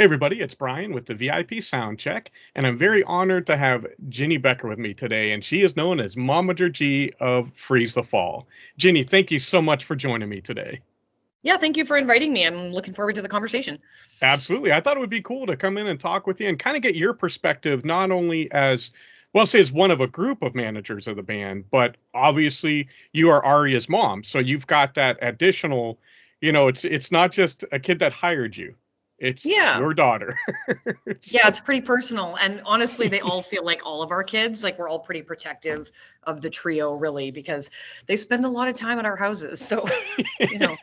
everybody, it's Brian with the VIP Soundcheck, and I'm very honored to have Ginny Becker with me today, and she is known as Momager G of Freeze the Fall. Ginny, thank you so much for joining me today. Yeah, thank you for inviting me. I'm looking forward to the conversation. Absolutely. I thought it would be cool to come in and talk with you and kind of get your perspective, not only as, well, say as one of a group of managers of the band, but obviously you are Aria's mom. So you've got that additional, it's not just a kid that hired you. It's Yeah. your daughter. Yeah, it's pretty personal. And honestly, they all feel like all of our kids, like we're all pretty protective of the trio, really, because they spend a lot of time at our houses. So, you know,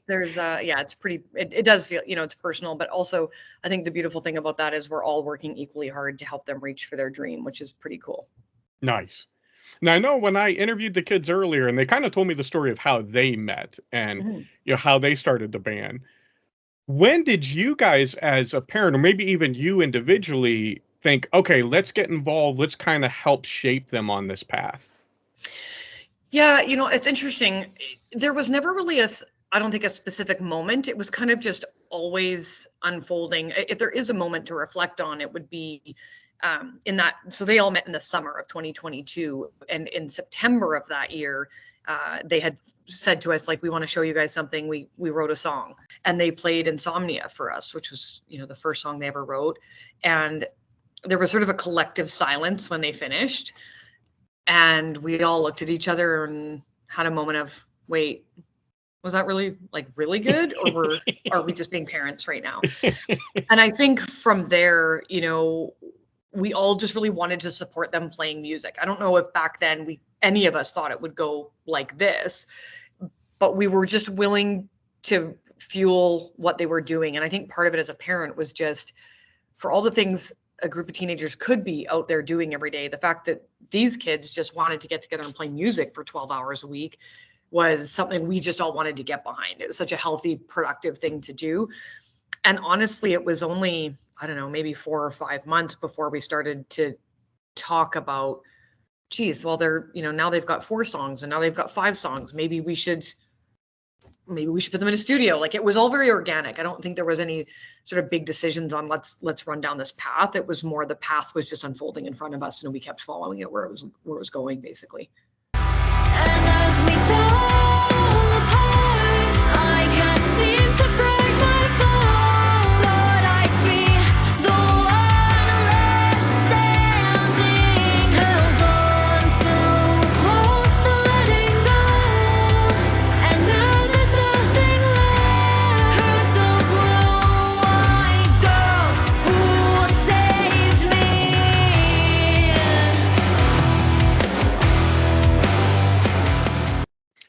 there's yeah, it's pretty it does feel, it's personal, but also I think the beautiful thing about that is we're all working equally hard to help them reach for their dream, which is pretty cool. Nice. Now, I know when I interviewed the kids earlier, and they kind of told me the story of how they met and Mhm. how they started the band. When did you guys, as a parent, or maybe even you individually, think, okay, let's get involved, let's kind of help shape them on this path? Yeah, it's interesting. There was never really I don't think a specific moment. It was kind of just always unfolding. If there is a moment to reflect on, it would be in that. So they all met in the summer of 2022, and in September of that year, they had said to us, like, we want to show you guys something. We wrote a song, and they played Insomnia for us, which was the first song they ever wrote, and there was sort of a collective silence when they finished. And we all looked at each other and had a moment of, wait, was that really really good? Or are we just being parents right now? And I think from there, we all just really wanted to support them playing music. I don't know if back then any of us thought it would go like this, but we were just willing to fuel what they were doing. And I think part of it as a parent was just for all the things a group of teenagers could be out there doing every day, the fact that these kids just wanted to get together and play music for 12 hours a week was something we just all wanted to get behind. It was such a healthy, productive thing to do. And honestly, it was only, I don't know, maybe 4 or 5 months before we started to talk about, geez, well, now they've got 4 songs and now they've got 5 songs. Maybe we should put them in a studio. Like, it was all very organic. I don't think there was any sort of big decisions on let's run down this path. It was more the path was just unfolding in front of us, and we kept following it where it was going, basically. And as we fall apart, I can't seem to break my fall. Thought I'd be the one left standing, held on too close to letting go. And now there's nothing left. Heard the blue-eyed girl who saved me.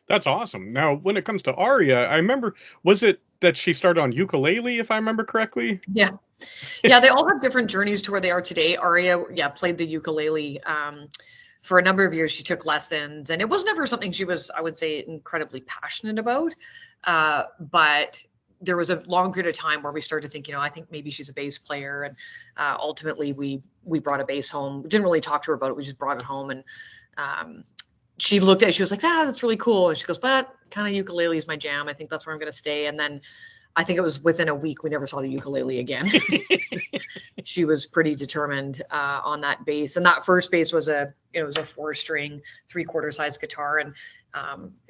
That's awesome. Now, when it comes to Aria, I remember, was it that she started on ukulele, if I remember correctly? Yeah. Yeah, they all have different journeys to where they are today. Aria, yeah, played the ukulele for a number of years. She took lessons, and it was never something she was, I would say, incredibly passionate about. But there was a long period of time where we started to think, I think maybe she's a bass player. And ultimately, we brought a bass home. We didn't really talk to her about it. We just brought it home, and she looked at it, she was like, that's really cool. And she goes, but kind of ukulele is my jam. I think that's where I'm going to stay. And then I think it was within a week, we never saw the ukulele again. She was pretty determined on that bass. And that first bass was it was a 4-string, 3/4 size guitar. And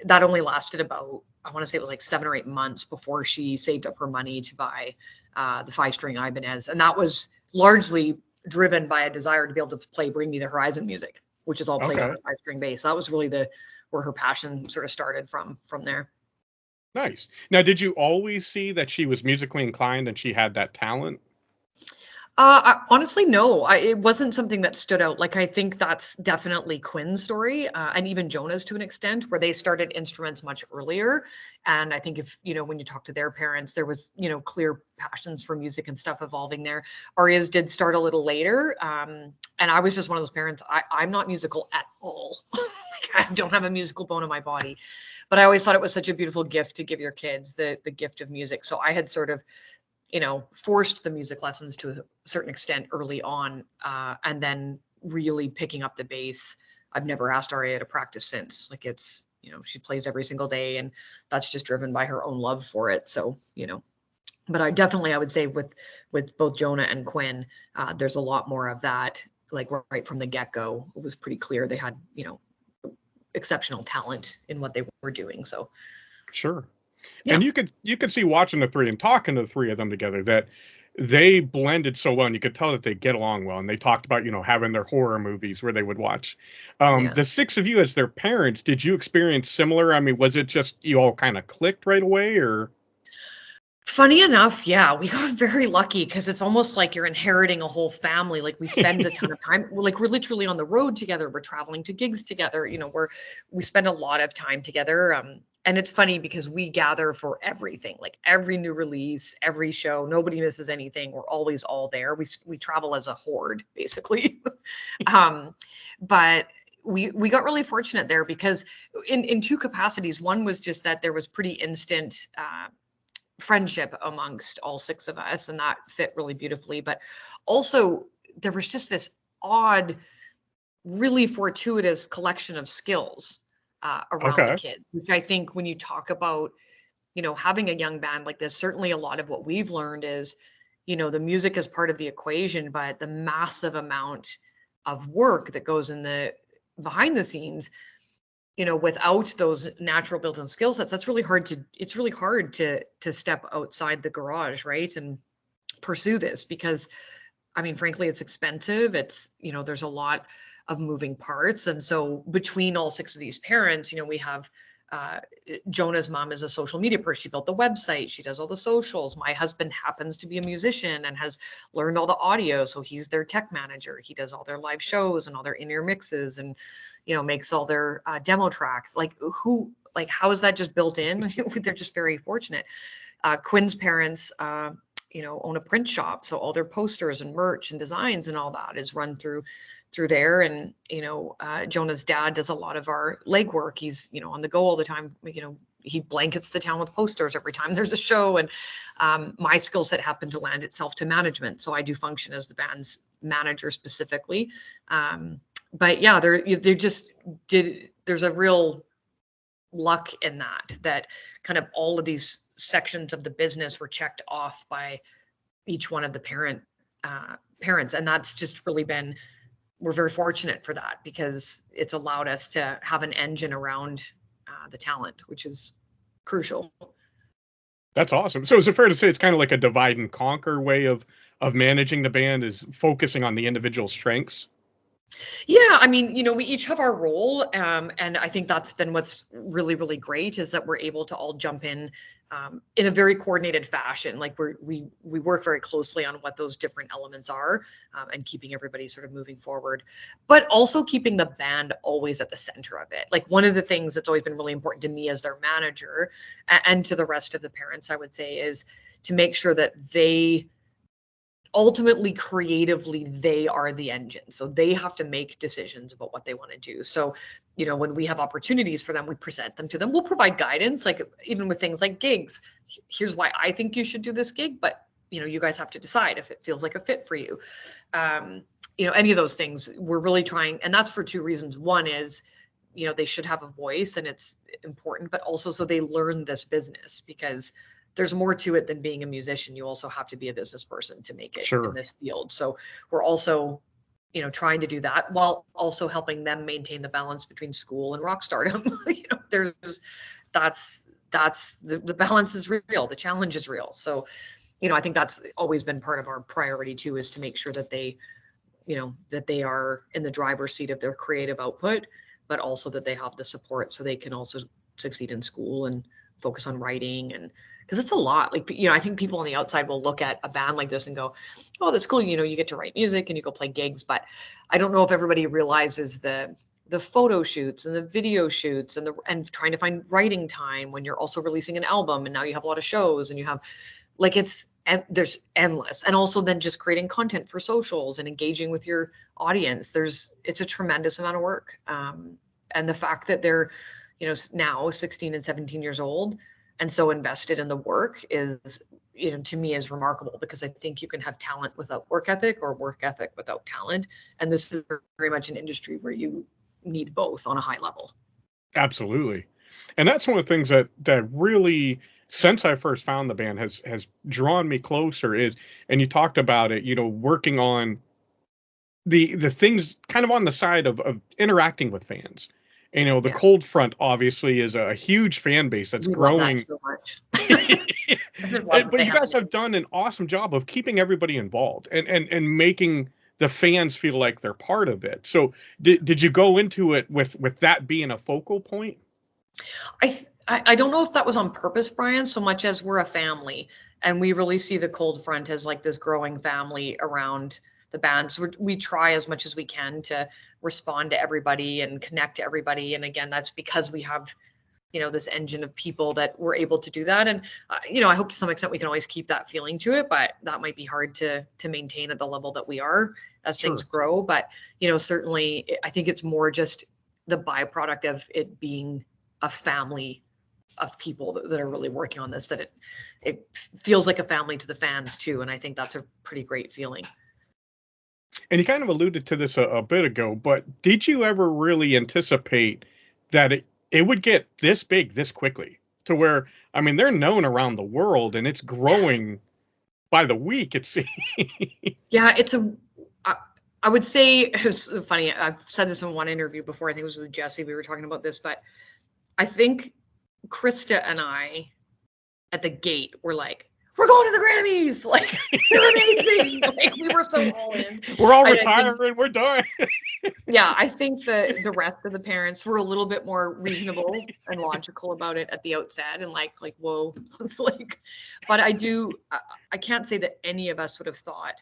that only lasted about, I want to say it was like 7 or 8 months before she saved up her money to buy the 5-string Ibanez. And that was largely driven by a desire to be able to play Bring Me the Horizon music, which is all played on a 5-string bass. That was really where her passion sort of started from there. Nice. Now, did you always see that she was musically inclined and she had that talent? Honestly, no. It wasn't something that stood out. Like, I think that's definitely Quinn's story, and even Jonah's to an extent, where they started instruments much earlier. And I think if, when you talk to their parents, there was, clear passions for music and stuff evolving there. Aria's did start a little later. And I was just one of those parents. I'm not musical at all. Like, I don't have a musical bone in my body, but I always thought it was such a beautiful gift to give your kids, the gift of music. So I had sort of, forced the music lessons to a certain extent early on, and then really picking up the bass. I've never asked Aria to practice since. Like, it's, she plays every single day, and that's just driven by her own love for it. So, But I would say with both Jonah and Quinn, there's a lot more of that. Like right from the get-go, it was pretty clear they had, exceptional talent in what they were doing. So Sure. yeah. And you could see watching the three and talking to the three of them together that they blended so well, and you could tell that they get along well. And they talked about, having their horror movies where they would watch. Yeah. The six of you as their parents, did you experience similar? I mean, was it just you all kind of clicked right away, or? Funny enough, yeah, we got very lucky because it's almost like you're inheriting a whole family. Like we spend a ton of time, we're literally on the road together. We're traveling to gigs together. We spend a lot of time together. And it's funny because we gather for everything, like every new release, every show. Nobody misses anything. We're always all there. We travel as a horde, basically. But we got really fortunate there because in two capacities. One was just that there was pretty instant friendship amongst all six of us, and that fit really beautifully. But also there was just this odd, really fortuitous collection of skills around the Okay. kids, which I think when you talk about, having a young band like this, certainly a lot of what we've learned is, the music is part of the equation, but the massive amount of work that goes in the behind the scenes, without those natural built-in skill sets, it's really hard to step outside the garage, right? And pursue this because, I mean, frankly, it's expensive. It's, there's a lot of moving parts. And so between all six of these parents, we have Jonah's mom is a social media person. She built the website. She does all the socials. My husband happens to be a musician and has learned all the audio. So he's their tech manager. He does all their live shows and all their in-ear mixes and, makes all their demo tracks. How is that just built in? They're just very fortunate. Quinn's parents, own a print shop. So all their posters and merch and designs and all that is run through there. And, Jonah's dad does a lot of our legwork. He's, on the go all the time. He blankets the town with posters every time there's a show. And my skill set happened to land itself to management. So I do function as the band's manager specifically. But yeah, there's a real luck in that kind of all of these sections of the business were checked off by each one of the parents. And that's just really been, we're very fortunate for that because it's allowed us to have an engine around the talent, which is crucial. That's awesome. So is it fair to say it's kind of like a divide and conquer way of managing the band, is focusing on the individual strengths? Yeah, I mean, we each have our role, and I think that's been what's really, really great is that we're able to all jump in a very coordinated fashion. Like we work very closely on what those different elements are, and keeping everybody sort of moving forward, but also keeping the band always at the center of it. Like one of the things that's always been really important to me as their manager and to the rest of the parents, I would say, is to make sure that they ultimately creatively they are the engine, so they have to make decisions about what they want to do. So when we have opportunities for them, we present them to them. We'll provide guidance, like even with things like gigs. Here's why I think you should do this gig, but you guys have to decide if it feels like a fit for you. Any of those things we're really trying, and that's for two reasons. One is they should have a voice and it's important, but also so they learn this business, because there's more to it than being a musician. You also have to be a business person to make it Sure. in this field. So we're also, trying to do that while also helping them maintain the balance between school and rock stardom. That's the balance is real. The challenge is real. So, I think that's always been part of our priority too, is to make sure that they, that they are in the driver's seat of their creative output, but also that they have the support so they can also succeed in school and focus on writing. And because it's a lot, like, I think people on the outside will look at a band like this and go, oh, that's cool. You get to write music and you go play gigs. But I don't know if everybody realizes the photo shoots and the video shoots and trying to find writing time when you're also releasing an album. And now you have a lot of shows and you have there's endless. And also then just creating content for socials and engaging with your audience. It's a tremendous amount of work. And the fact that they're, now 16 and 17 years old and so invested in the work is, to me, is remarkable, because I think you can have talent without work ethic or work ethic without talent. And this is very much an industry where you need both on a high level. Absolutely. And that's one of the things that really since I first found the band has drawn me closer is, and you talked about it, working on the things kind of on the side of interacting with fans. The Yeah, Cold Front obviously is a huge fan base that's we love that growing. so much. I love what But they you have. guys have done an awesome job of keeping everybody involved and making the fans feel like they're part of it. So did you go into it with that being a focal point? I don't know if that was on purpose, Brian, so much as we're a family and we really see the Cold Front as like this growing family around the band. So we try as much as we can to respond to everybody and connect to everybody. And again, that's because we have, this engine of people that we're able to do that. And, I hope to some extent we can always keep that feeling to it, but that might be hard to maintain at the level that we are as things Sure. grow. But, certainly I think it's more just the byproduct of it being a family of people that are really working on this, that it feels like a family to the fans too. And I think that's a pretty great feeling. And you kind of alluded to this a bit ago, but did you ever really anticipate that it would get this big this quickly to where, I mean, they're known around the world and it's growing by the week, it seems. Yeah, I would say it was funny. I've said this in one interview before. I think it was with Jesse. We were talking about this, but I think Krista and I at the gate were like, we're going to the Grammys. Like, they're amazing. Like, we were so all in. We're all I think- retiring, we're done. Yeah, I think the rest of the parents were a little bit more reasonable and logical about it at the outset, and like whoa, it's like. But I can't say that any of us would have thought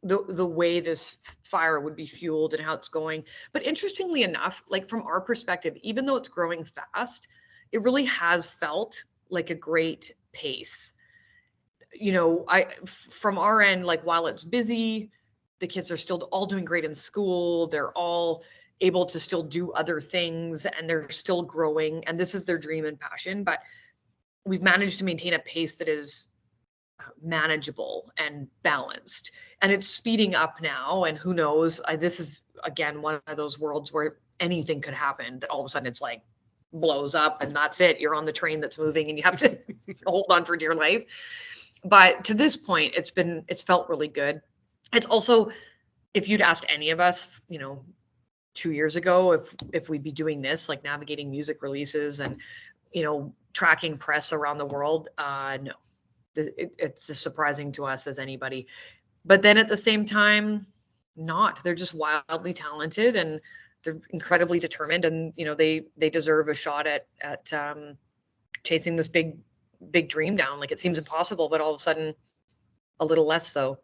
the way this fire would be fueled and how it's going. But interestingly enough, like from our perspective, even though it's growing fast, it really has felt like a great pace. From our end, like while it's busy, the kids are still all doing great in school. They're all able to still do other things and they're still growing. And this is their dream and passion. But we've managed to maintain a pace that is manageable and balanced. And it's speeding up now. And who knows, this is, again, one of those worlds where anything could happen, that all of a sudden it's like blows up and that's it. You're on the train that's moving and you have to hold on for dear life. But to this point, it's felt really good. It's also, if you'd asked any of us, 2 years ago, if we'd be doing this, like navigating music releases and, tracking press around the world, no, it's as surprising to us as anybody. But then at the same time, they're just wildly talented and they're incredibly determined, and they deserve a shot at chasing this big dream down. Like, it seems impossible, but all of a sudden a little less so.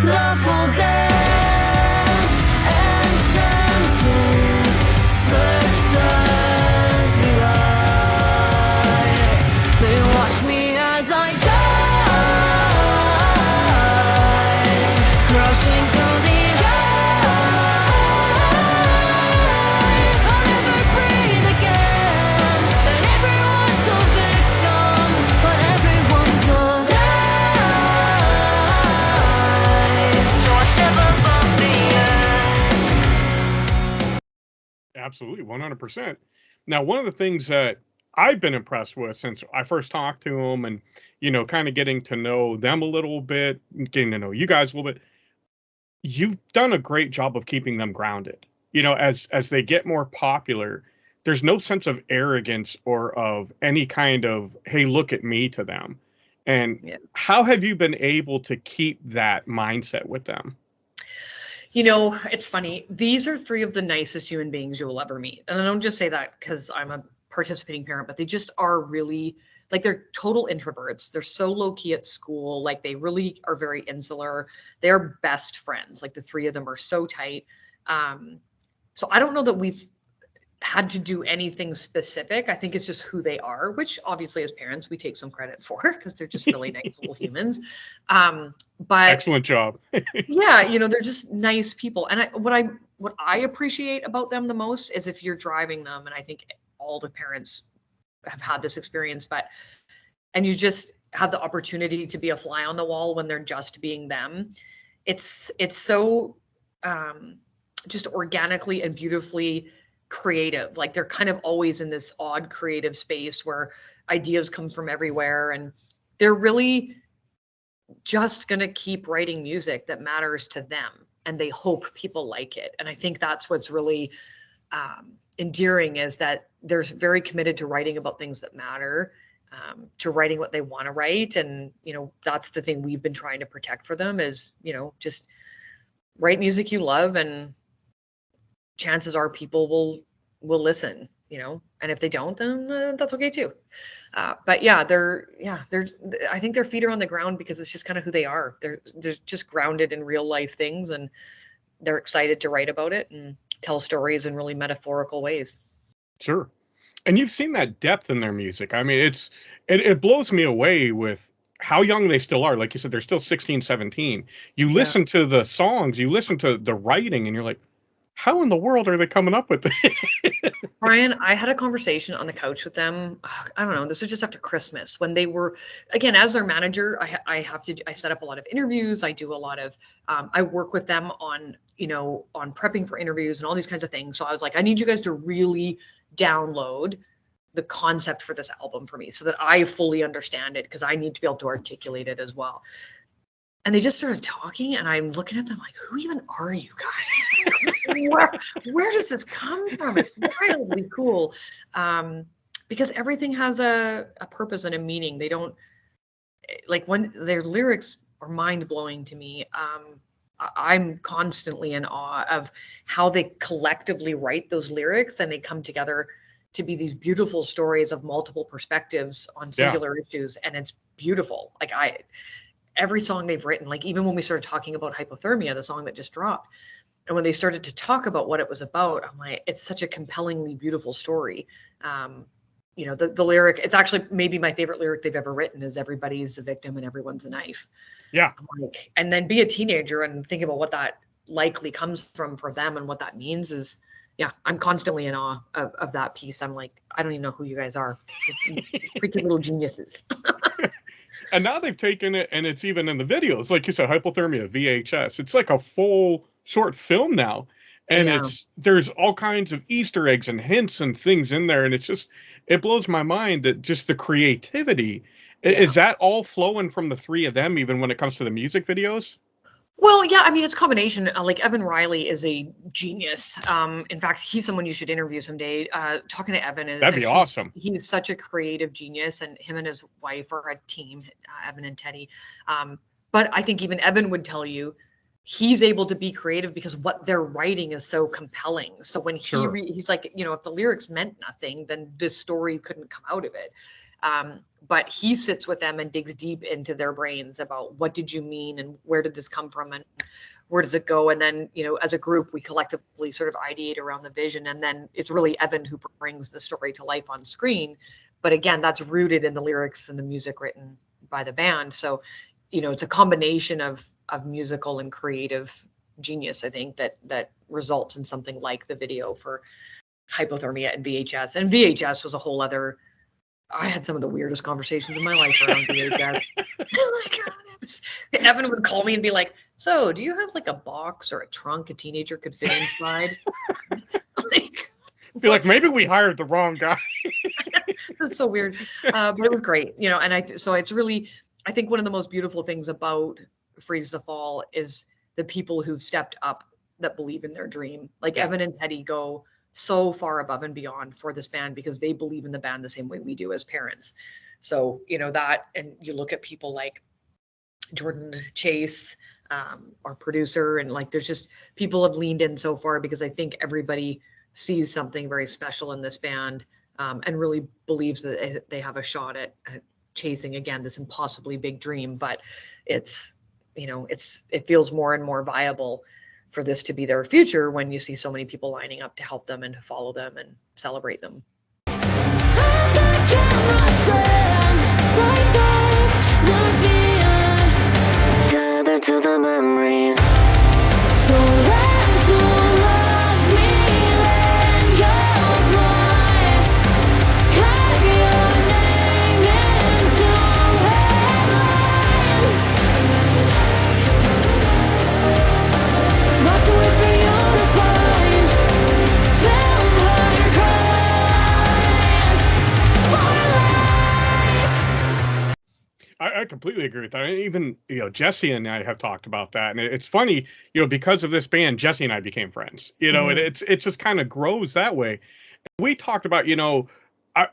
Love will dance, enchanted, smirks as we lie. They watch me as I die, crashing through the eyes. I'll never breathe again, and everyone's a victim, but everyone's alive. So I step above the edge. Absolutely, 100%. Now, one of the things that I've been impressed with since I first talked to them and, kind of getting to know them a little bit, getting to know you guys a little bit, you've done a great job of keeping them grounded. As they get more popular, there's no sense of arrogance or of any kind of, hey, look at me to them. And Yeah. how have you been able to keep that mindset with them? It's funny. These are three of the nicest human beings you will ever meet. And I don't just say that because I'm a participating parent, but they just are really, like, they're total introverts. They're so low key at school. Like, they really are very insular. They're best friends. Like, the three of them are so tight. So I don't know that we've had to do anything specific. I think it's just who they are, which obviously as parents, we take some credit for because they're just really nice little humans. But Excellent job. yeah, they're just nice people. And what I appreciate about them the most is if you're driving them, and I think all the parents have had this experience, and you just have the opportunity to be a fly on the wall when they're just being them. It's so just organically and beautifully creative. Like they're kind of always in this odd creative space where ideas come from everywhere, and they're really just going to keep writing music that matters to them, and they hope people like it. And I think that's what's really endearing, is that they're very committed to writing about things that matter, to writing what they want to write. And, that's the thing we've been trying to protect for them is, just write music you love, and chances are people will listen, and if they don't, then that's okay too. But yeah, I think their feet are on the ground because it's just kind of who they are. They're just grounded in real life things, and they're excited to write about it and tell stories in really metaphorical ways. Sure. And you've seen that depth in their music. I mean, it blows me away with how young they still are. Like you said, they're still 16, 17. You listen to the songs, you listen to the writing, and you're like, how in the world are they coming up with this? Brian, I had a conversation on the couch with them. I don't know. This was just after Christmas when they were, again, as their manager, I set up a lot of interviews. I do a lot of, I work with them on, on prepping for interviews and all these kinds of things. So I was like, I need you guys to really download the concept for this album for me so that I fully understand it, because I need to be able to articulate it as well. And they just started talking, and I'm looking at them like, who even are you guys? Where does this come from? It's wildly cool. Because everything has a purpose and a meaning. They don't, like, when their lyrics are mind blowing to me. I'm constantly in awe of how they collectively write those lyrics, and they come together to be these beautiful stories of multiple perspectives on singular issues. And it's beautiful. Like every song they've written, like even when we started talking about Hypothermia, the song that just dropped, and when they started to talk about what it was about, I'm like, it's such a compellingly beautiful story. The lyric, it's actually maybe my favorite lyric they've ever written, is everybody's a victim and everyone's a knife. Yeah. I'm like, and then be a teenager and think about what that likely comes from for them and what that means is, I'm constantly in awe of that piece. I'm like, I don't even know who you guys are. Freaking little geniuses. And now they've taken it, and it's even in the videos, like you said, Hypothermia, VHS. It's like a full short film now, and there's all kinds of Easter eggs and hints and things in there, and it blows my mind that just the creativity. Is that all flowing from the three of them, even when it comes to the music videos? Well, yeah, I mean, it's a combination. Like Evan Riley is a genius. In fact, he's someone you should interview someday. Talking to Evan, that'd be awesome. He's such a creative genius, and him and his wife are a team, Evan and Teddy. But I think even Evan would tell you he's able to be creative because what they're writing is so compelling. So when he's like, if the lyrics meant nothing, then this story couldn't come out of it. But he sits with them and digs deep into their brains about what did you mean and where did this come from and where does it go? And then, as a group, we collectively sort of ideate around the vision. And then it's really Evan who brings the story to life on screen. But again, that's rooted in the lyrics and the music written by the band. So, it's a combination of musical and creative genius, I think, that results in something like the video for Hypothermia and VHS. And VHS was a whole other, I had some of the weirdest conversations in my life around VHS. Evan would call me and be like, so do you have like a box or a trunk a teenager could fit inside? Be like, maybe we hired the wrong guy. It's so weird. But it was great, and so it's really, I think one of the most beautiful things about Freeze the Fall is the people who've stepped up that believe in their dream. Like Evan and Teddy go so far above and beyond for this band because they believe in the band the same way we do as parents. So, that, and you look at people like Jordan Chase, our producer, and like, there's just people have leaned in so far because I think everybody sees something very special in this band, and really believes that they have a shot at chasing, again, this impossibly big dream. But it feels more and more viable for this to be their future when you see so many people lining up to help them and to follow them and celebrate them. To the memory. So learn to love me, then you'll fly. Carve your name into headlines. Lots to wait for you to find. Film her I completely agree with that. Even, Jesse and I have talked about that. And it's funny, because of this band, Jesse and I became friends, and Mhm. it just kind of grows that way. We talked about,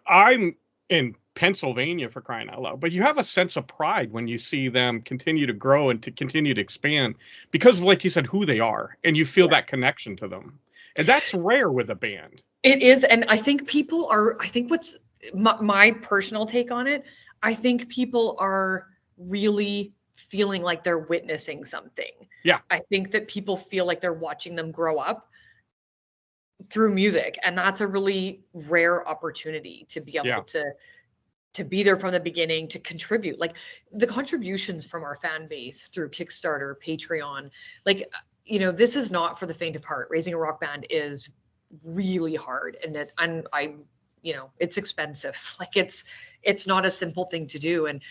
I'm in Pennsylvania for crying out loud, but you have a sense of pride when you see them continue to grow and to continue to expand because of, like you said, who they are, and you feel Yeah. that connection to them. And that's rare with a band. It is, and I think people are. I think what's my personal take on it. I think people are really feeling like they're witnessing something. Yeah. I think that people feel like they're watching them grow up through music, and that's a really rare opportunity to be able Yeah. to be there from the beginning, to contribute. Like the contributions from our fan base through Kickstarter, Patreon, like, this is not for the faint of heart. Raising a rock band is really hard, and it's expensive. Like it's not a simple thing to do. And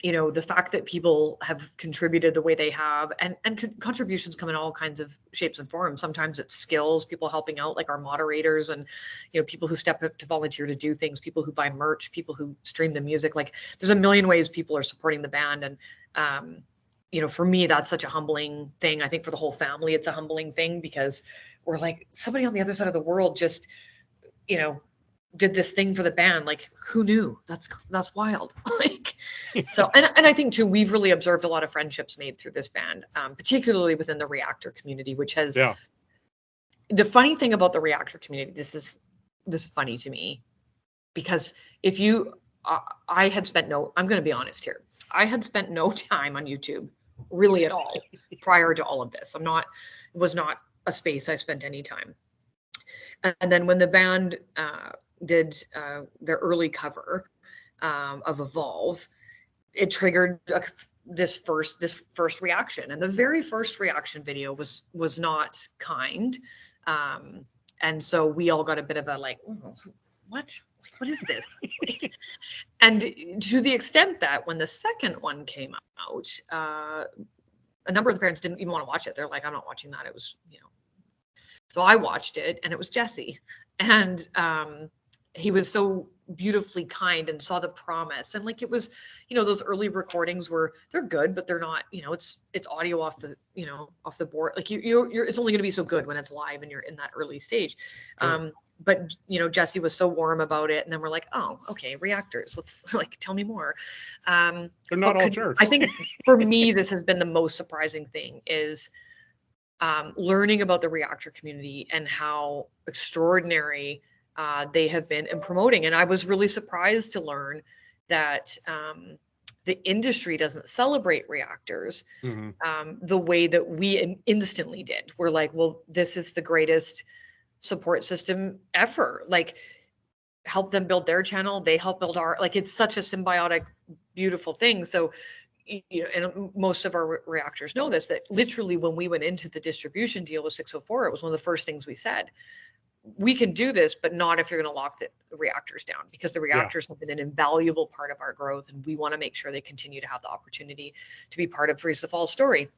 the fact that people have contributed the way they have, and contributions come in all kinds of shapes and forms. Sometimes it's skills, people helping out, like our moderators, and people who step up to volunteer to do things, people who buy merch, people who stream the music. Like there's a million ways people are supporting the band. And for me, that's such a humbling thing. I think for the whole family, it's a humbling thing, because we're like, somebody on the other side of the world just did this thing for the band. Like, who knew? That's wild. Like, so, and I think too, we've really observed a lot of friendships made through this band, particularly within the Reactor community, which has, Yeah. The funny thing about the Reactor community, this is funny to me, because if you, I had spent I'm going to be honest here. I had spent no time on YouTube really at all prior to all of this. It was not a space I spent any time. And then when the band did their early cover of Evolve, it triggered this first reaction. And the very first reaction video was not kind. And so we all got a bit of a like, what is this? And to the extent that when the second one came out, a number of the parents didn't even want to watch it. They're like, I'm not watching that. It was, So I watched it, and it was Jesse. And he was so beautifully kind and saw the promise. And like, it was, those early recordings they're good, but they're not, it's audio off the board. Like you're it's only going to be so good when it's live and you're in that early stage. Sure. But Jesse was so warm about it, and then we're like, oh, okay, reactors. Let's like, tell me more. They're not all jerks. I think for me, this has been the most surprising thing is learning about the Reactor community and how extraordinary they have been in promoting. And I was really surprised to learn that the industry doesn't celebrate reactors the way that we instantly did. We're like, well, this is the greatest support system ever. Like, help them build their channel, they help build our, like, it's such a symbiotic, beautiful thing. So, and most of our reactors know this, that literally when we went into the distribution deal with 604, it was one of the first things we said. We can do this, but not if you're going to lock the reactors down, because the reactors have been an invaluable part of our growth, and we want to make sure they continue to have the opportunity to be part of Freeze the Fall's story.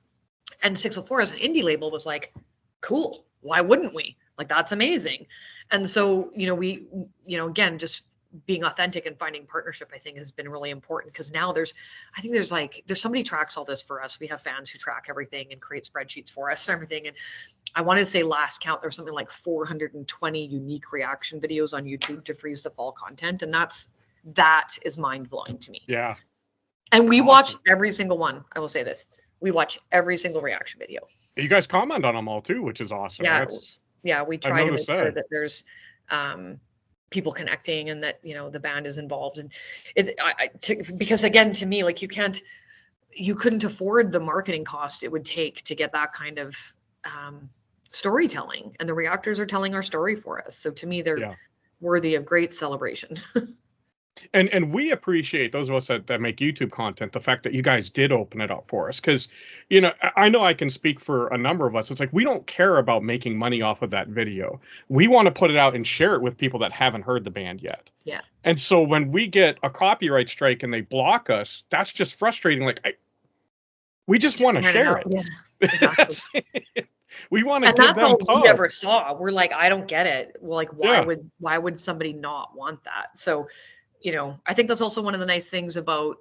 And 604 as an indie label was like, cool, why wouldn't we? Like, that's amazing. And so, we, again, just being authentic and finding partnership, I think, has been really important, because now there's somebody tracks all this for us. We have fans who track everything and create spreadsheets for us and everything. And I want to say last count, there was something like 420 unique reaction videos on YouTube to Freeze the Fall content. And that is mind blowing to me. Yeah. And we watch every single one. I will say this. We watch every single reaction video. You guys comment on them all too, which is awesome. Yeah. We try to make sure that there's people connecting, and that, the band is involved. And because again, to me, like, you couldn't afford the marketing cost it would take to get that kind of storytelling, and the reactors are telling our story for us. So to me, they're worthy of great celebration. And we appreciate, those of us that make YouTube content, the fact that you guys did open it up for us, because I know I can speak for a number of us. It's like, we don't care about making money off of that video. We want to put it out and share it with people that haven't heard the band yet. Yeah. And so when we get a copyright strike and they block us, that's just frustrating. Like, we just want to share it. Yeah, exactly. We want to and give that's them all pub. we ever saw. We're like, I don't get it. Well, like, why would somebody not want that? So, I think that's also one of the nice things about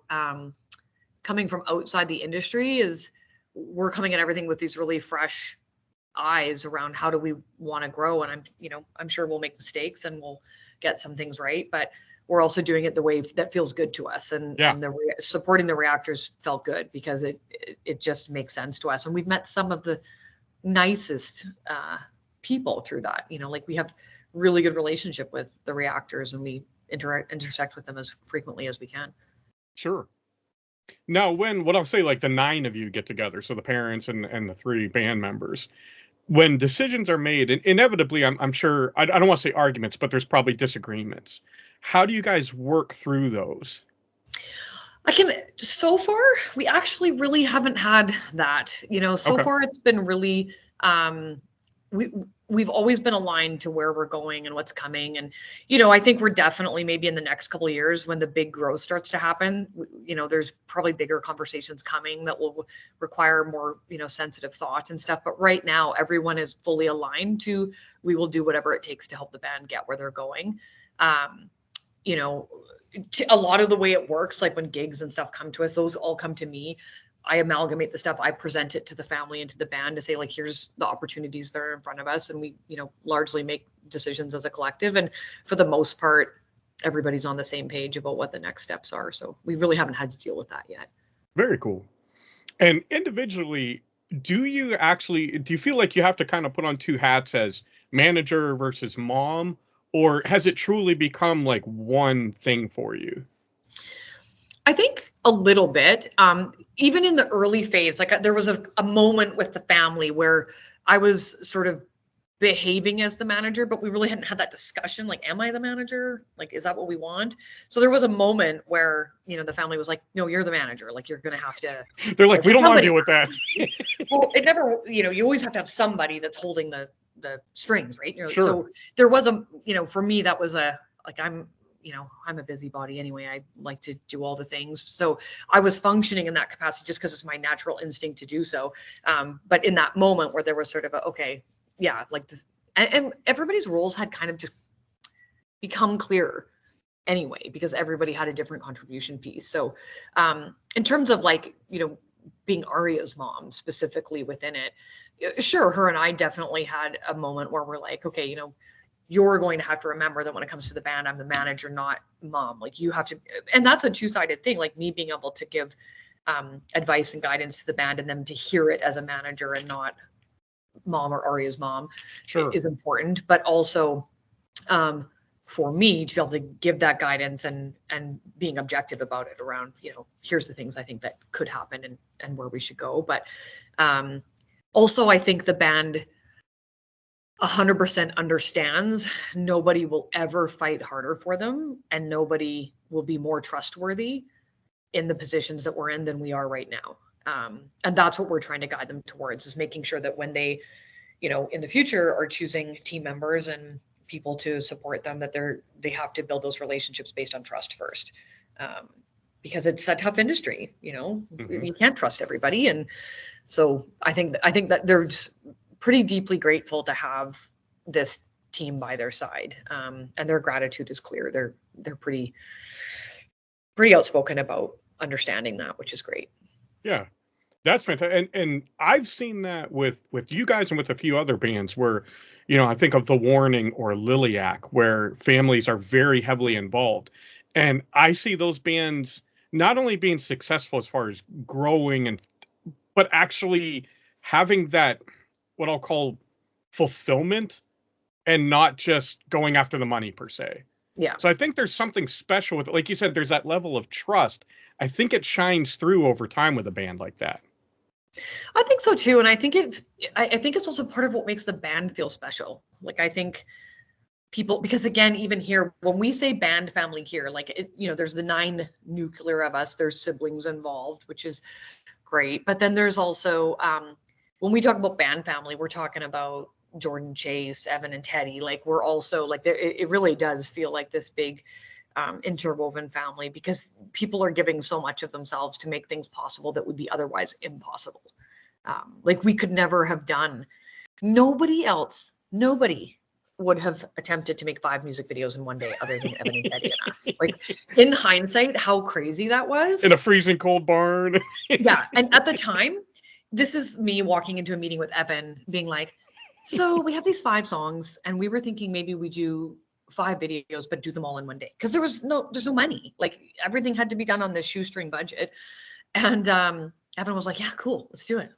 coming from outside the industry is we're coming at everything with these really fresh eyes around how do we want to grow. And I'm sure we'll make mistakes and we'll get some things right, but we're also doing it the way that feels good to us. And, supporting the reactors felt good because it just makes sense to us. And we've met some of the nicest people through that, like we have really good relationship with the reactors and we intersect with them as frequently as we can. Sure. Now, what I'll say, like the 9 of you get together, so the parents and the 3 band members, when decisions are made, and inevitably, I'm sure, I don't want to say arguments, but there's probably disagreements. How do you guys work through those? So far, we actually really haven't had that, so Okay. far it's been really, we've always been aligned to where we're going and what's coming. And, I think we're definitely maybe in the next couple of years when the big growth starts to happen, there's probably bigger conversations coming that will require more, sensitive thoughts and stuff. But right now, everyone is fully aligned to, we will do whatever it takes to help the band get where they're going. A lot of the way it works, like when gigs and stuff come to us, those all come to me. I amalgamate the stuff. I present it to the family and to the band to say, like, here's the opportunities that are in front of us. And we, largely make decisions as a collective. And for the most part, everybody's on the same page about what the next steps are. So we really haven't had to deal with that yet. Very cool. And individually, do you feel like you have to kind of put on 2 hats as manager versus mom, or has it truly become like one thing for you? I think a little bit, even in the early phase, like there was a moment with the family where I was sort of behaving as the manager, but we really hadn't had that discussion. Like, am I the manager? Like, is that what we want? So there was a moment where, the family was like, no, you're the manager. Like, you're going to have to. They're like, we don't want to deal with that. Well, it never, you always have to have somebody that's holding the strings, right? Sure. So there was for me, that was I'm a busybody anyway. I like to do all the things. So I was functioning in that capacity just because it's my natural instinct to do so. But in that moment where there was sort of like this, and everybody's roles had kind of just become clearer anyway, because everybody had a different contribution piece. So in terms of being Aria's mom specifically within it, sure, her and I definitely had a moment where we're like, okay, you're going to have to remember that when it comes to the band, I'm the manager, not mom. Like, you have to, and that's a 2-sided thing, like me being able to give advice and guidance to the band and them to hear it as a manager and not mom or Aria's mom. Sure. Is important, but also for me to be able to give that guidance and being objective about it around, here's the things I think that could happen and where we should go. But also I think the band 100% understands nobody will ever fight harder for them, and nobody will be more trustworthy in the positions that we're in than we are right now. And that's what we're trying to guide them towards, is making sure that when they, in the future are choosing team members and people to support them, that they have to build those relationships based on trust first. Because it's a tough industry, mm-hmm. You can't trust everybody. And so I think that they're just pretty deeply grateful to have this team by their side. And their gratitude is clear. They're pretty outspoken about understanding that, which is great. Yeah, that's fantastic. And I've seen that with you guys and with a few other bands where, I think of The Warning or Liliac, where families are very heavily involved. And I see those bands not only being successful as far as growing but actually having that, what I'll call, fulfillment, and not just going after the money per se. Yeah. So I think there's something special with it. Like you said, there's that level of trust. I think it shines through over time with a band like that. I think so too. And I think it's also part of what makes the band feel special. Like, I think people, because again, even here, when we say band family here, like, there's the 9 nuclear of us, there's siblings involved, which is great. But then there's also, when we talk about band family, we're talking about Jordan, Chase, Evan, and Teddy. Like, we're also like, it really does feel like this big interwoven family, because people are giving so much of themselves to make things possible that would be otherwise impossible. Like, we could never have done, nobody would have attempted to make 5 music videos in one day other than Evan and Betty and us. Like, in hindsight, how crazy that was. In a freezing cold barn. Yeah. And at the time, this is me walking into a meeting with Evan being like, so we have these 5 songs and we were thinking maybe we do 5 videos, but do them all in one day. Cause there's no money. Like, everything had to be done on this shoestring budget. And Evan was like, yeah, cool, let's do it.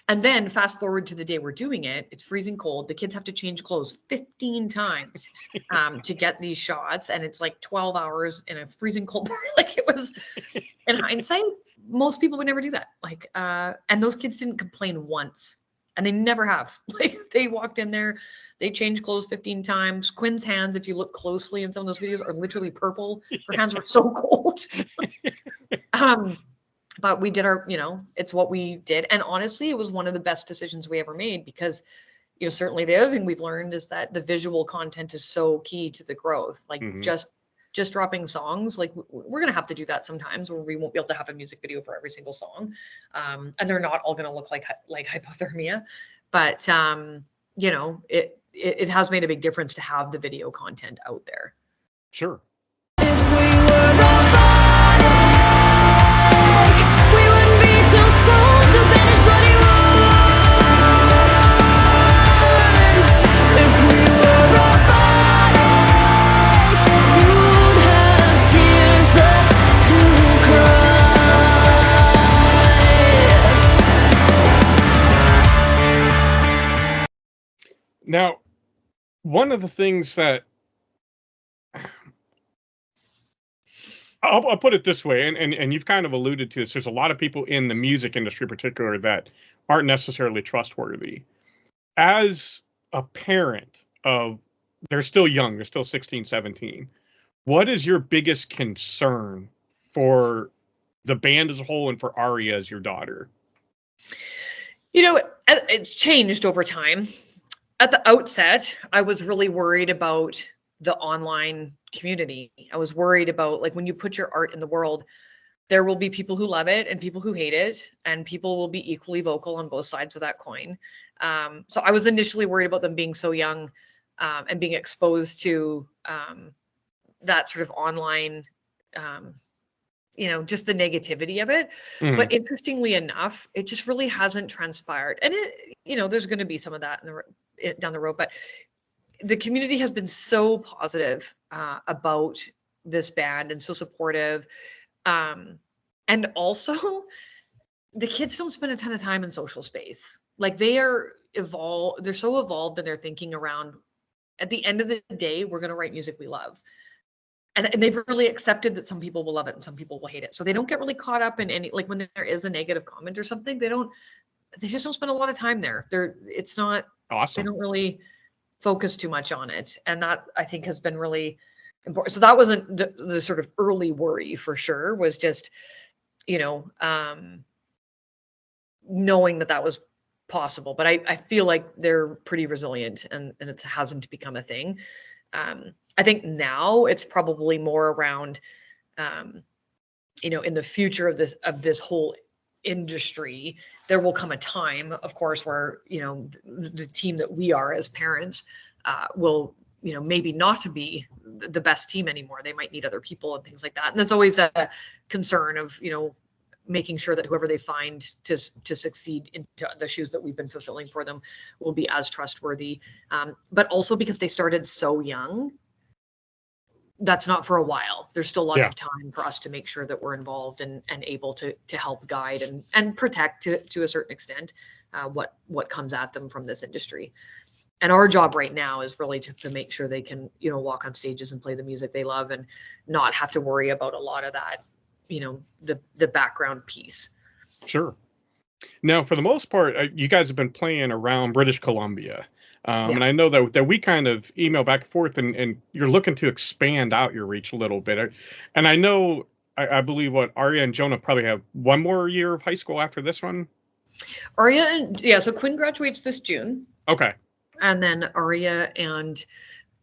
And then fast forward to the day we're doing it, it's freezing cold. The kids have to change clothes 15 times to get these shots. And it's like 12 hours in a freezing cold. Like, it was, in hindsight, most people would never do that. Like, and those kids didn't complain once, and they never have. Like, they walked in there, they changed clothes 15 times. Quinn's hands, if you look closely in some of those videos, are literally purple. Her hands were so cold. But we did our, it's what we did. And honestly, it was one of the best decisions we ever made, because, certainly the other thing we've learned is that the visual content is so key to the growth. Like, just dropping songs, like, we're going to have to do that sometimes, where we won't be able to have a music video for every single song. And they're not all going to look like Hypothermia, but, it has made a big difference to have the video content out there. Sure. If we were robotic, we wouldn't be two souls who bend his bloody wounds. If we were robotic, you'd have tears left to cry. Now, one of the things that I'll put it this way, and you've kind of alluded to this. There's a lot of people in the music industry in particular that aren't necessarily trustworthy. As a parent of, they're still young, they're still 16, 17. What is your biggest concern for the band as a whole and for Aria as your daughter? It's changed over time. At the outset, I was really worried about the online community. I was worried about, like, when you put your art in the world, there will be people who love it and people who hate it, and people will be equally vocal on both sides of that coin. So I was initially worried about them being so young and being exposed to that sort of online, just the negativity of it. But interestingly enough, it just really hasn't transpired. And there's going to be some of that down the road, but the community has been so positive about this band and so supportive. And also, the kids don't spend a ton of time in social space. Like, they're so evolved in their thinking around, at the end of the day, we're going to write music we love. And they've really accepted that some people will love it and some people will hate it. So they don't get really caught up in any, like, when there is a negative comment or something, they just don't spend a lot of time there. It's not awesome. They don't really focus too much on it. And that, I think, has been really important. So that wasn't the sort of early worry, for sure, was just, knowing that was possible. But I feel like they're pretty resilient, and it hasn't become a thing. I think now it's probably more around, in the future of this whole industry, there will come a time, of course, where, the team that we are as parents will, maybe not be the best team anymore. They might need other people and things like that. And that's always a concern of, making sure that whoever they find to succeed into the shoes that we've been fulfilling for them will be as trustworthy. But also, because they started so young, that's not for a while. There's still lots of time for us to make sure that we're involved and able to help guide and protect to a certain extent what comes at them from this industry. And our job right now is really to make sure they can, walk on stages and play the music they love and not have to worry about a lot of that, the background piece. Sure. Now, for the most part, you guys have been playing around British Columbia. And I know that we kind of email back and forth, and you're looking to expand out your reach a little bit. And I know, I believe Aria and Jonah probably have one more year of high school after this one. So Quinn graduates this June. Okay. And then Aria and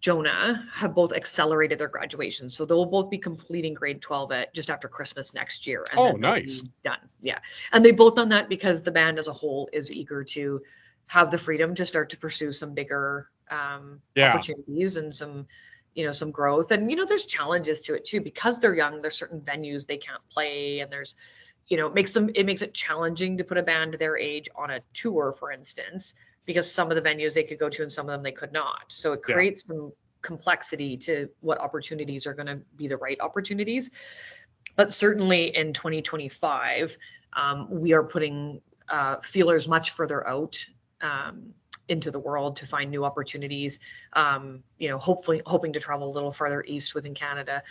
Jonah have both accelerated their graduation. So they'll both be completing grade 12 just after Christmas next year. And then nice. Done. Yeah. And they've both done that because the band as a whole is eager to have the freedom to start to pursue some bigger opportunities and some, some growth. And, there's challenges to it too, because they're young. There's certain venues they can't play, and there's, it makes it challenging to put a band their age on a tour, for instance, because some of the venues they could go to and some of them they could not. So it creates some complexity to what opportunities are going to be the right opportunities. But certainly in 2025, we are putting feelers much further out into the world to find new opportunities. Hopefully hoping to travel a little farther east within Canada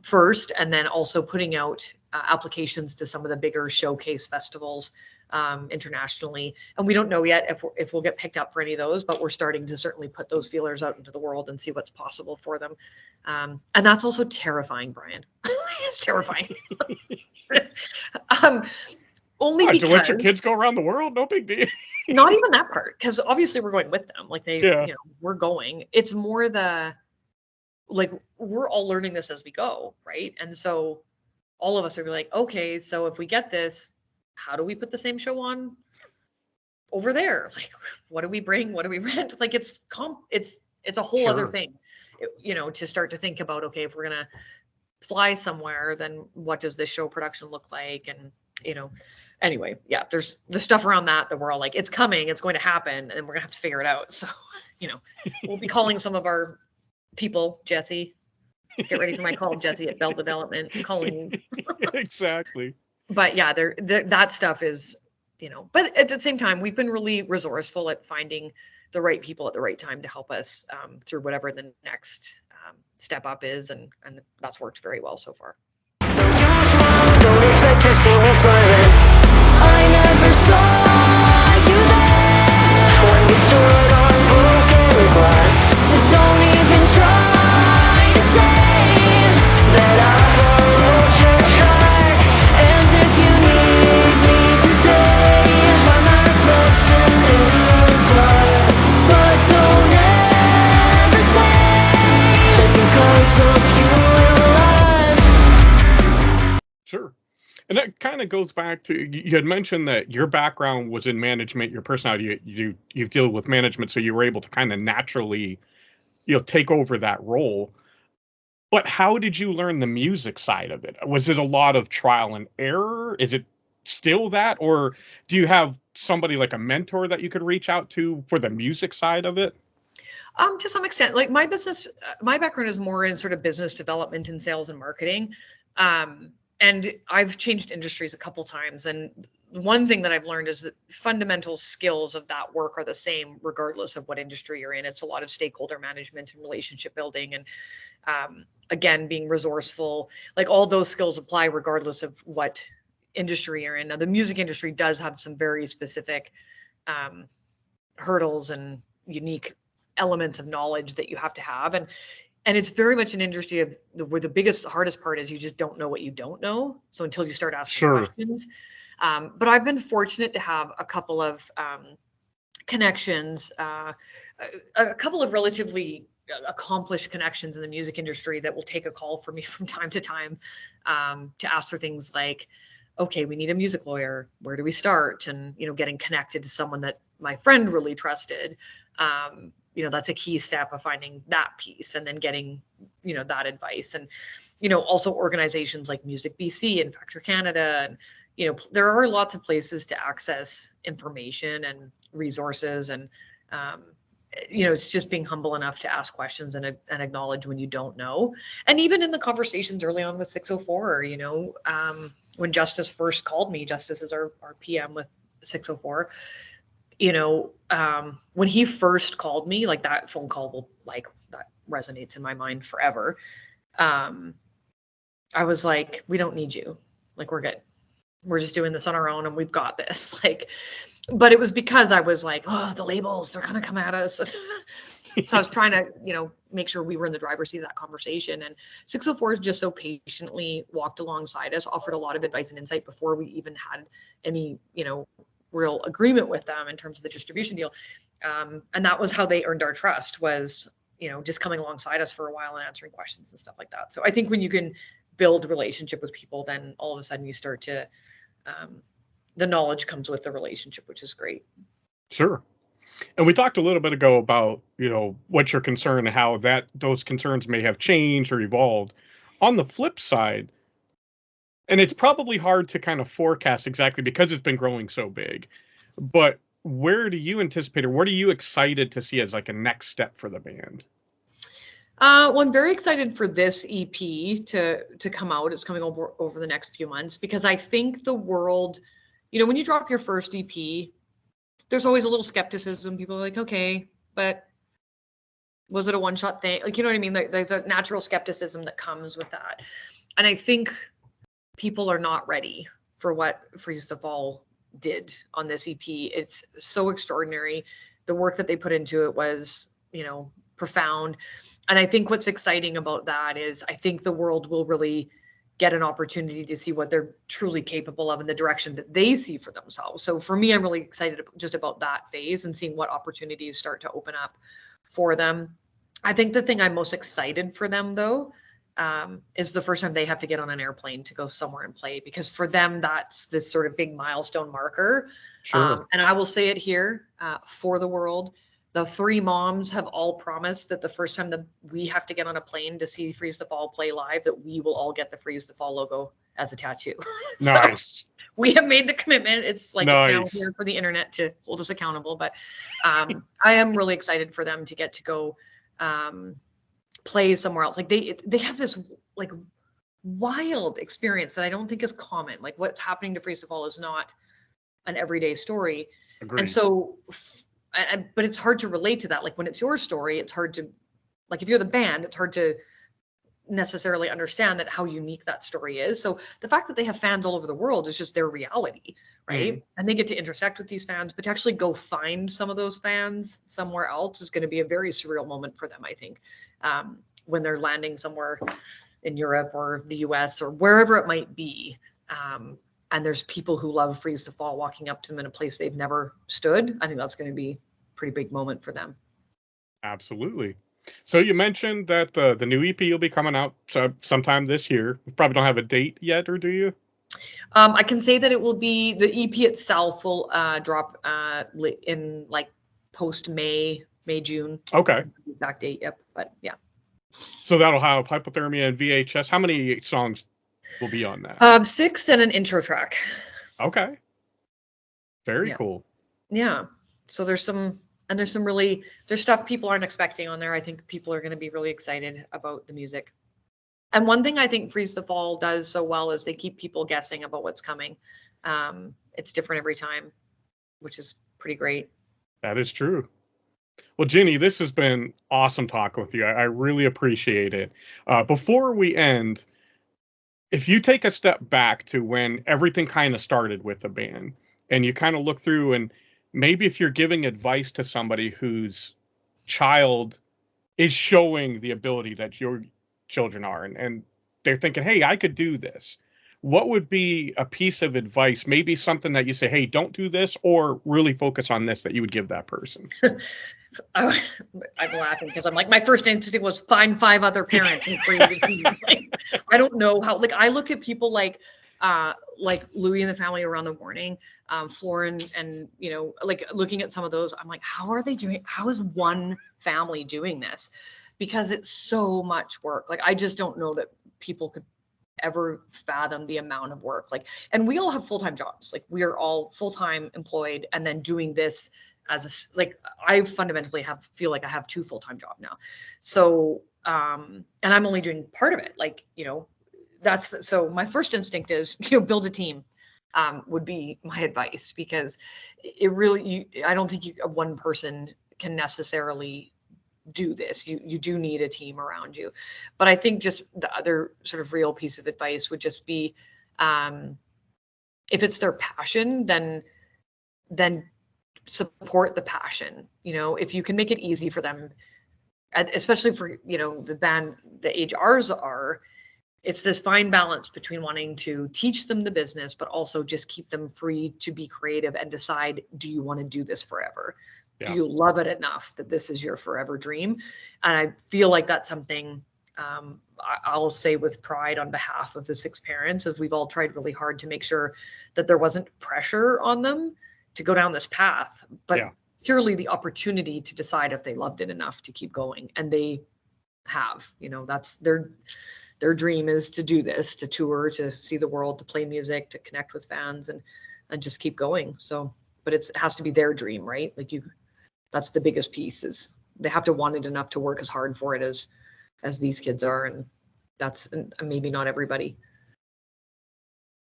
first, and then also putting out applications to some of the bigger showcase festivals internationally. And we don't know yet if we'll get picked up for any of those, but we're starting to certainly put those feelers out into the world and see what's possible for them. And that's also terrifying, Brian. It's terrifying. Only because to let your kids go around the world, no big deal. Not even that part, because obviously we're going with them. Like we're going. It's more we're all learning this as we go, right? And so all of us are like, okay, so if we get this, how do we put the same show on over there? Like, what do we bring? What do we rent? Like, it's a whole other thing, to start to think about, okay, if we're going to fly somewhere, then what does this show production look like? And, anyway, there's the stuff around that we're all like, it's coming, it's going to happen, and we're gonna have to figure it out. So, we'll be calling some of our people, Jesse. Get ready for my call, Jesse at Bell Development. Calling exactly. But that stuff is, But at the same time, we've been really resourceful at finding the right people at the right time to help us through whatever the next step up is, and that's worked very well so far. Don't expect to see me smiling. I never saw you there when we stood on broken glass. So don't even try to say that I followed your track. And if you need me today, find my reflection in your glass. But don't ever say that because of you it lasts. Sure. And that kind of goes back to, you had mentioned that your background was in management, your personality, you deal with management, so you were able to kind of naturally, take over that role. But how did you learn the music side of it? Was it a lot of trial and error? Is it still that? Or do you have somebody like a mentor that you could reach out to for the music side of it? To some extent, like my background is more in sort of business development and sales and marketing. And I've changed industries a couple times. And one thing that I've learned is that fundamental skills of that work are the same, regardless of what industry you're in. It's a lot of stakeholder management and relationship building. And again, being resourceful, like all those skills apply regardless of what industry you're in. Now, the music industry does have some very specific hurdles and unique elements of knowledge that you have to have. And it's very much an industry where the hardest part is you just don't know what you don't know. So until you start asking questions. But I've been fortunate to have a couple of connections, a couple of relatively accomplished connections in the music industry that will take a call for me from time to time to ask for things like, okay, we need a music lawyer. Where do we start? And, getting connected to someone that my friend really trusted. That's a key step of finding that piece and then getting, that advice. And, also organizations like Music BC and Factor Canada. And, there are lots of places to access information and resources. And, it's just being humble enough to ask questions and acknowledge when you don't know. And even in the conversations early on with 604, when Justice first called me, Justice is our PM with 604, when he first called me, like that phone call that resonates in my mind forever. I was like, we don't need you. Like, we're good. We're just doing this on our own and we've got this. But it was because I was like, oh, the labels, they're going to come at us. So I was trying to, make sure we were in the driver's seat of that conversation. And 604 just so patiently walked alongside us, offered a lot of advice and insight before we even had any, real agreement with them in terms of the distribution deal. And that was how they earned our trust, was, just coming alongside us for a while and answering questions and stuff like that. So I think when you can build a relationship with people, then all of a sudden you start to, the knowledge comes with the relationship, which is great. Sure. And we talked a little bit ago about, what's your concern and how those concerns may have changed or evolved. On the flip side, and it's probably hard to kind of forecast exactly because it's been growing so big, but where do you anticipate, or what are you excited to see as like a next step for the band? Well, I'm very excited for this EP to come out. It's coming over the next few months, because I think the world, when you drop your first EP, there's always a little skepticism. People are like, okay, but was it a one-shot thing? Like, you know what I mean? The natural skepticism that comes with that. And I think people are not ready for what Freeze the Fall did on this EP. It's so extraordinary. The work that they put into it was, profound. And I think what's exciting about that is I think the world will really get an opportunity to see what they're truly capable of in the direction that they see for themselves. So for me, I'm really excited just about that phase and seeing what opportunities start to open up for them. I think the thing I'm most excited for them, though, is the first time they have to get on an airplane to go somewhere and play, because for them, that's this sort of big milestone marker. Sure. And I will say it here for the world. The three moms have all promised that the first time that we have to get on a plane to see Freeze the Fall play live, that we will all get the Freeze the Fall logo as a tattoo. Nice. So we have made the commitment. It's like Nice. It's now here for the internet to hold us accountable. But I am really excited for them to get to go play somewhere else. Like they have this like wild experience that I don't think is common. Like what's happening to Freeze the Fall is not an everyday story. Agreed. And so but it's hard to relate to that. Like when it's your story, it's hard to, like if you're the band, it's hard to necessarily understand that how unique that story is. So the fact that they have fans all over the world is just their reality, right? Mm. And they get to intersect with these fans, but to actually go find some of those fans somewhere else is going to be a very surreal moment for them, I think, when they're landing somewhere in Europe or the US or wherever it might be. And there's people who love Freeze the Fall walking up to them in a place they've never stood. I think that's going to be a pretty big moment for them. Absolutely. So you mentioned that the new EP will be coming out sometime this year. You probably don't have a date yet, or do you? I can say that it will be, the EP itself will drop in like post-May, June. Okay. Exact date, yep. But yeah. So that'll have Hypothermia and VHS. How many songs will be on that? 6 and an intro track. Okay. Very cool. Yeah. So there's stuff people aren't expecting on there. I think people are going to be really excited about the music. And one thing I think Freeze the Fall does so well is they keep people guessing about what's coming. It's different every time, which is pretty great. That is true. Well, Ginny, this has been awesome talking with you. I really appreciate it. Before we end, if you take a step back to when everything kind of started with the band, and you kind of look through, and maybe if you're giving advice to somebody whose child is showing the ability that your children are, and they're thinking, hey, I could do this, what would be a piece of advice, maybe something that you say, hey, don't do this, or really focus on this, that you would give that person? I'm laughing because I'm like, my first instinct was find 5 other parents and create a team. Like, I don't know how, like, I look at people like Louie and the Family Around the Morning, Florin, and, like looking at some of those, I'm like, how are they doing? How is one family doing this? Because it's so much work. Like, I just don't know that people could ever fathom the amount of work. Like, and we all have full-time jobs. Like, we are all full-time employed, and then doing this as I fundamentally feel like I have 2 full-time jobs now. So, and I'm only doing part of it. Like, so my first instinct is, build a team, would be my advice, because it really, I don't think one person can necessarily do this. You do need a team around you. But I think just the other sort of real piece of advice would just be, if it's their passion, then support the passion. If you can make it easy for them, especially for, the band, the age ours are, it's this fine balance between wanting to teach them the business, but also just keep them free to be creative and decide, do you want to do this forever? Yeah. Do you love it enough that this is your forever dream? And I feel like that's something I'll say with pride on behalf of the 6 parents, as we've all tried really hard to make sure that there wasn't pressure on them to go down this path, but purely the opportunity to decide if they loved it enough to keep going. And they have, that's their dream is to do this, to tour, to see the world, to play music, to connect with fans and just keep going. So, but it has to be their dream, right? Like that's the biggest piece, is they have to want it enough to work as hard for it as these kids are. And that's maybe not everybody.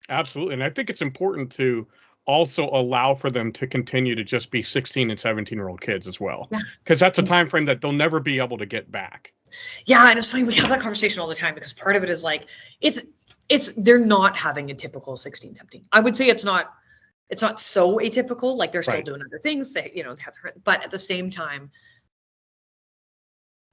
Absolutely. And I think it's important to also allow for them to continue to just be 16 and 17-year-old kids as well. Because that's a time frame that they'll never be able to get back. Yeah. And it's funny, we have that conversation all the time, because part of it is like, they're not having a typical 16, 17. I would say it's not so atypical. Like they're still doing other things that, but at the same time,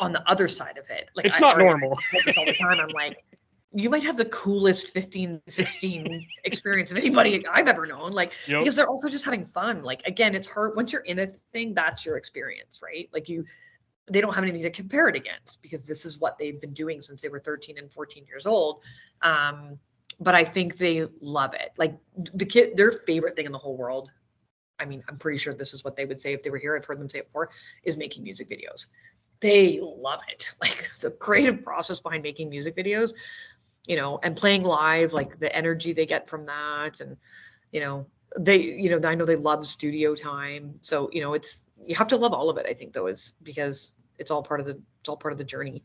on the other side of it, like it's not normal. All the time, I'm like, you might have the coolest 15, 16 experience of anybody I've ever known. Like, because they're also just having fun. Like, again, it's hard once you're in a thing, that's your experience, right? Like they don't have anything to compare it against, because this is what they've been doing since they were 13 and 14 years old. But I think they love it. Like their favorite thing in the whole world, I mean, I'm pretty sure this is what they would say if they were here. I've heard them say it before, is making music videos. They love it. Like the creative process behind making music videos, and playing live, like the energy they get from that. And, I know they love studio time. So, you have to love all of it, I think, though, is because it's all part of the journey.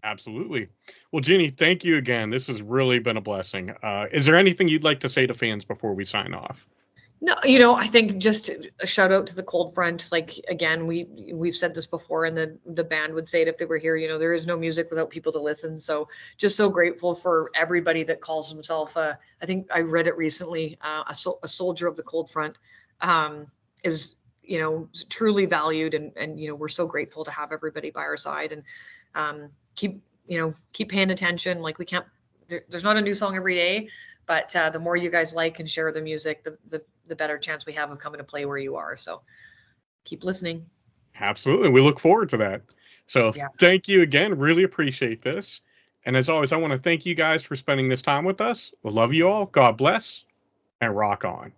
Absolutely. Well, Ginny, thank you again. This has really been a blessing. Is there anything you'd like to say to fans before we sign off? No, I think just a shout out to the Cold Front. Like, again, we've said this before, and the band would say it if they were here, there is no music without people to listen. So just so grateful for everybody that calls himself, I think I read it recently, a soldier of the Cold Front, is, truly valued. And, we're so grateful to have everybody by our side, and keep paying attention. Like there's not a new song every day, but the more you guys like and share the music, the better chance we have of coming to play where you are. So keep listening. Absolutely. We look forward to that. So Thank you again. Really appreciate this. And as always, I want to thank you guys for spending this time with us. We love you all. God bless, and rock on.